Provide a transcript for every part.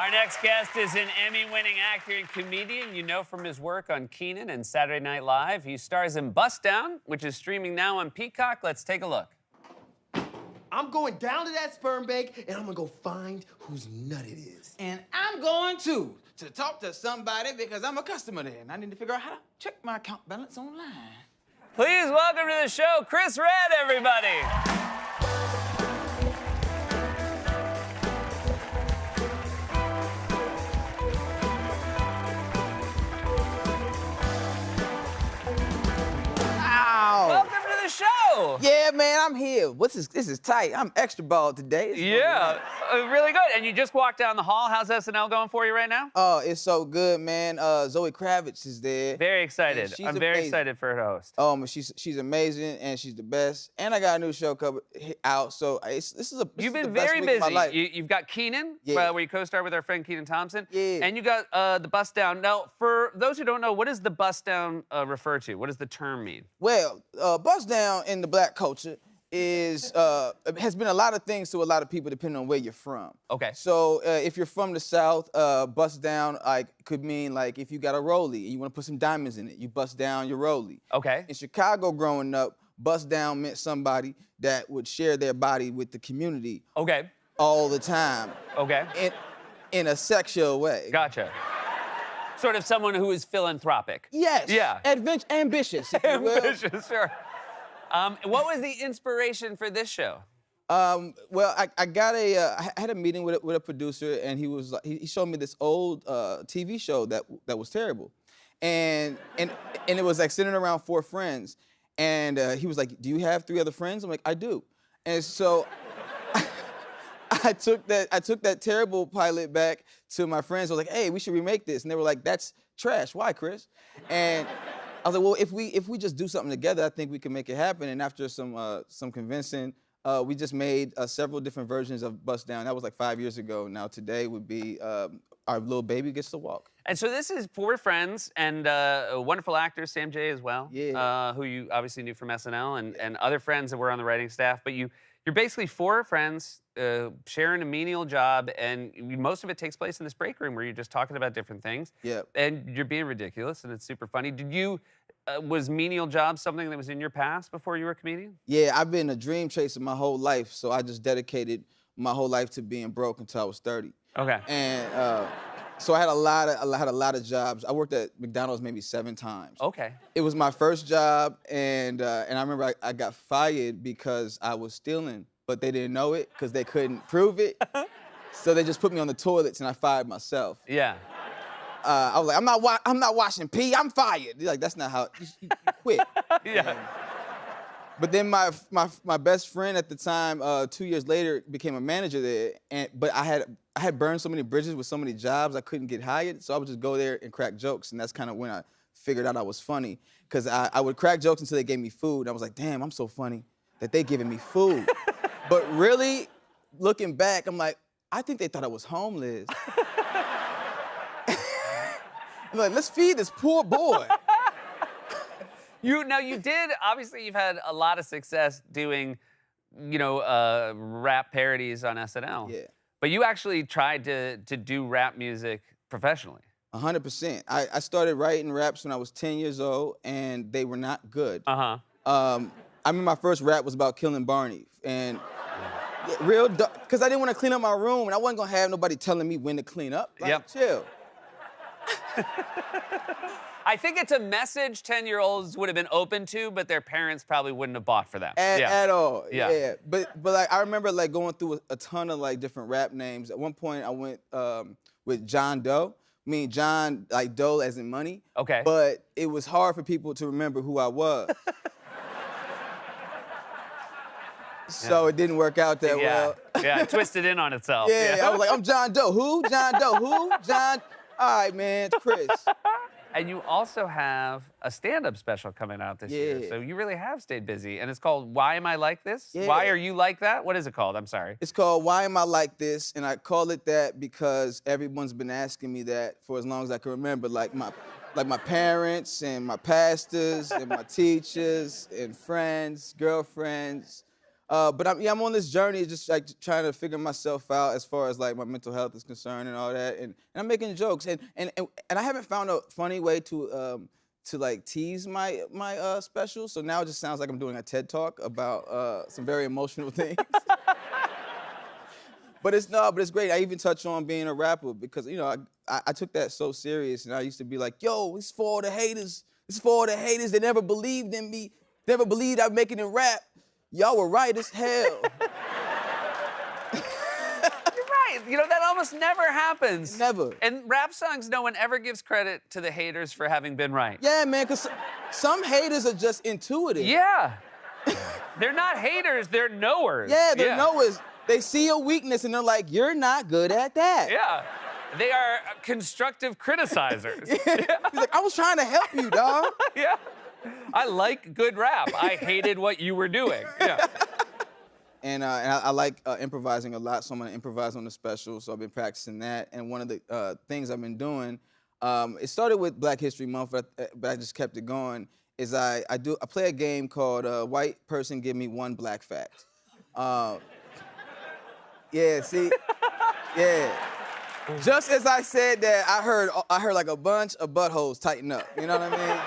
Our next guest is an Emmy-winning actor and comedian you know from his work on Kenan and Saturday Night Live. He stars in Bust Down, which is streaming now on Peacock. Let's take a look. I'm going down to that sperm bank, and I'm gonna go find whose nut it is. And I'm going to talk to somebody because I'm a customer there, and I need to figure out how to check my account balance online. Please welcome to the show, Chris Redd, everybody. Welcome to the show. Yeah, man, I'm here. This is tight. I'm extra bald today. Yeah, really good. And you just walked down the hall. How's SNL going for you right now? Oh, it's so good, man. Zoe Kravitz is there. Very excited. She's I'm very amazing. excited for her to host. Oh, man, she's amazing and she's the best. And I got a new show out, so You've been very busy. You've got Kenan, Yeah. where you co-star with our friend Kenan Thompson. Yeah. And you got the Bust Down. Now, for those who don't know, what does the Bust Down refer to? What does the term mean? Well, Bust Down in the black culture has been a lot of things to a lot of people depending on where you're from. Okay. So if you're from the South, bust down could mean like if you got a rollie and you want to put some diamonds in it, you bust down your rollie. Okay. In Chicago growing up, bust down meant somebody that would share their body with the community. Okay. All the time. Okay. In a sexual way. Gotcha. Sort of someone who is philanthropic. Yes. Yeah. Ambitious, if you will. Ambitious, sure. What was the inspiration for this show? Well, I had a meeting with a producer, and he showed me this old TV show that was terrible, and it was like centered around 4 friends, and he was like, "Do you have 3 other friends?" I'm like, "I do," and so I took that terrible pilot back to my friends. I was like, "Hey, we should remake this," and they were like, "That's trash. Why, Chris?" And I was like, well, if we just do something together, I think we can make it happen. And after some convincing, we just made several different versions of Bust Down. That was like 5 years ago. Now today would be our little baby gets to walk. And so this is 4 friends and a wonderful actor, Sam Jay as well, Yeah. who you obviously knew from SNL and other friends that were on the writing staff. But you're basically 4 friends sharing a menial job, and most of it takes place in this break room where you're just talking about different things. Yeah. And you're being ridiculous, and it's super funny. Was menial jobs something that was in your past before you were a comedian? Yeah, I've been a dream chaser my whole life, so I just dedicated my whole life to being broke until I was 30. Okay. And so I had a lot of jobs. I worked at McDonald's maybe 7 times. Okay. It was my first job, and I remember I got fired because I was stealing, but they didn't know it because they couldn't prove it. So they just put me on the toilets, and I fired myself. Yeah. I was like, I'm not washing pee. I'm fired. They're like, that's not how. You quit. Yeah. But then my best friend at the time, 2 years later, became a manager there. But I had burned so many bridges with so many jobs, I couldn't get hired. So I would just go there and crack jokes, and that's kind of when I figured out I was funny. Because I would crack jokes until they gave me food. I was like, damn, I'm so funny that they giving me food. But really, looking back, I'm like, I think they thought I was homeless. I'm like, let's feed this poor boy. You did, obviously you've had a lot of success doing, rap parodies on SNL. Yeah. But you actually tried to do rap music professionally. 100%. I started writing raps when I was 10 years old, and they were not good. Uh-huh. I remember my first rap was about killing Barney, and real, because I didn't want to clean up my room, and I wasn't gonna have nobody telling me when to clean up. Like, Yep. Chill. I think it's a message 10-year-olds would have been open to, but their parents probably wouldn't have bought for them. At all. Yeah. Yeah. But like I remember like going through a ton of like different rap names. At one point I went with John Doe. I mean John like Doe as in money. Okay. But it was hard for people to remember who I was. So it didn't work out that well. Yeah, it twisted in on itself. Yeah, I was like, I'm John Doe. Who? John Doe. Who? John. All right, man, it's Chris. And you also have a stand-up special coming out this year. Yeah. So you really have stayed busy. And it's called Why Am I Like This? Yeah. Why Are You Like That? What is it called? I'm sorry. It's called Why Am I Like This? And I call it that because everyone's been asking me that for as long as I can remember. Like my parents and my pastors and my teachers and friends, girlfriends. But I'm on this journey, just like trying to figure myself out as far as like my mental health is concerned and all that. And I'm making jokes, and I haven't found a funny way to like tease my special. So now it just sounds like I'm doing a TED talk about some very emotional things. But it's great. I even touch on being a rapper because I took that so serious, and I used to be like, yo, it's for all the haters. It's for all the haters that never believed in me, never believed I'd make it in rap. Y'all were right as hell. You're right. That almost never happens. Never. And rap songs, no one ever gives credit to the haters for having been right. Yeah, man, because some haters are just intuitive. Yeah. They're not haters, they're knowers. Yeah, they're knowers. They see a weakness and they're like, you're not good at that. Yeah. They are constructive criticizers. He's like, I was trying to help you, dog. Yeah. I like good rap. I hated what you were doing. Yeah. And I like improvising a lot, so I'm gonna improvise on the special. So I've been practicing that. And one of the things I've been doing, it started with Black History Month, but I just kept it going. Is I play a game called White Person Give Me One Black Fact. Yeah, see, yeah. Just as I said that, I heard like a bunch of buttholes tighten up. You know what I mean?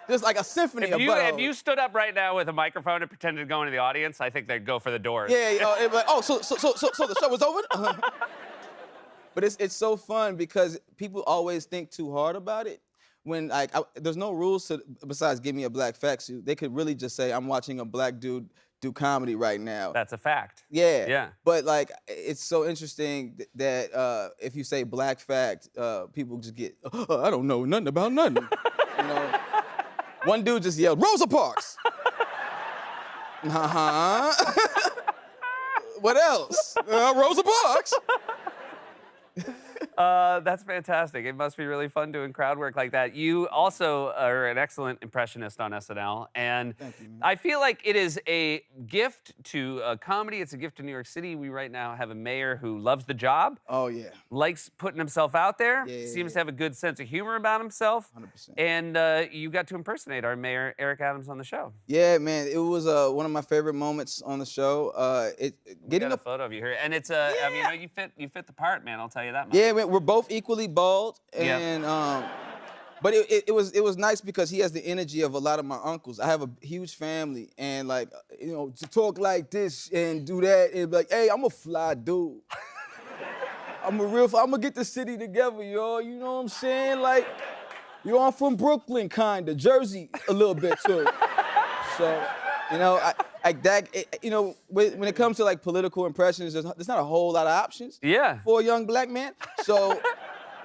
Just like a symphony of buttholes. If you stood up right now with a microphone and pretended to go into the audience, I think they'd go for the doors. Yeah, it'd be like, so the show was over? But it's so fun because people always think too hard about it. When there's no rules besides give me a black fact. So they could really just say, I'm watching a black dude do comedy right now. That's a fact. Yeah. Yeah. But like, it's so interesting that if you say black fact, people just get, I don't know nothing about nothing. One dude just yelled, Rosa Parks. What else? Rosa Parks. That's fantastic. It must be really fun doing crowd work like that. You also are an excellent impressionist on SNL, and Thank you, man. I feel like it is a gift to comedy. It's a gift to New York City. We right now have a mayor who loves the job, Oh, yeah. likes putting himself out there, Yeah, seems to have a good sense of humor about himself, 100%. and you got to impersonate our mayor, Eric Adams, on the show. Yeah, man, it was one of my favorite moments on the show. We got a photo of you here, and it's I mean, you fit the part, man. I'll tell you that much. Yeah, we're both equally bald, Yeah. and but it was nice because he has the energy of a lot of my uncles. I have a huge family, and like to talk like this and do that, and be like, hey, I'm a fly dude. I'm gonna get the city together, yo. You know what I'm saying? Like, I'm from Brooklyn, kinda, Jersey a little bit too. So, when it comes to like political impressions, there's not a whole lot of options. Yeah. For a young black man. So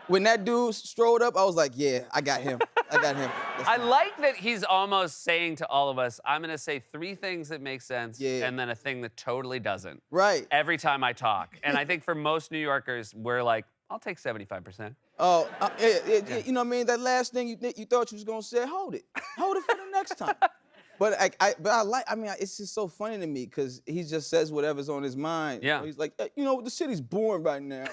when that dude strolled up, I was like, yeah, I got him. I like that he's almost saying to all of us, I'm gonna say 3 things that make sense, Yeah. and then a thing that totally doesn't. Right. Every time I talk. And I think for most New Yorkers, we're like, I'll take 75%. Oh, you know what I mean? That last thing you thought you was gonna say, hold it for the next time. But it's just so funny to me because he just says whatever's on his mind. Yeah. He's like, the city's boring right now.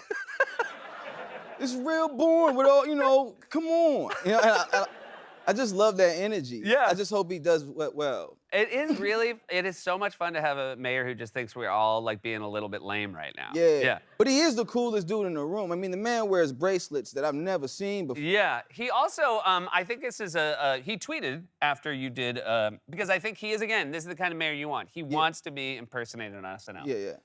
It's real boring with all, come on. And I just love that energy. Yeah. I just hope he does well. It is so much fun to have a mayor who just thinks we're all like being a little bit lame right now. Yeah. Yeah. But he is the coolest dude in the room. I mean, the man wears bracelets that I've never seen before. Yeah, he also, I think this is he tweeted after you did, because I think he is, again, this is the kind of mayor you want. He wants to be impersonated on SNL. Yeah.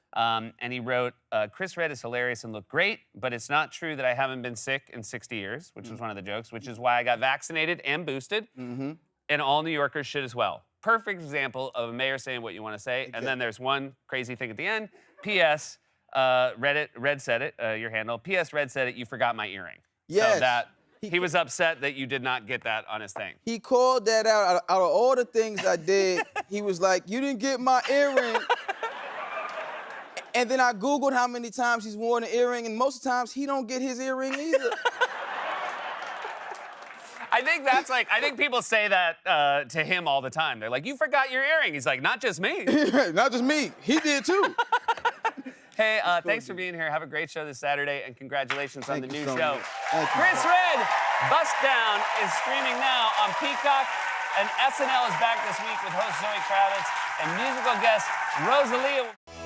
And he wrote, Chris Redd is hilarious and looked great, but it's not true that I haven't been sick in 60 years, which was one of the jokes, which is why I got vaccinated and boosted, and all New Yorkers should as well. Perfect example of a mayor saying what you want to say, and then there's one crazy thing at the end. P.S. Red said it, your handle. P.S. Red said it, you forgot my earring. Yes. So he was upset that you did not get that on his thing. He called that out of all the things I did. He was like, you didn't get my earring. And then I Googled how many times he's worn an earring, and most times he don't get his earring either. I think people say that to him all the time. They're like, you forgot your earring. He's like, not just me. Not just me. He did too. Hey, thanks for being here. Have a great show this Saturday, and congratulations on the new so show. much. Thank you. Chris Redd, Bust Down is streaming now on Peacock, and SNL is back this week with host Zoe Kravitz. and musical guest Rosalia.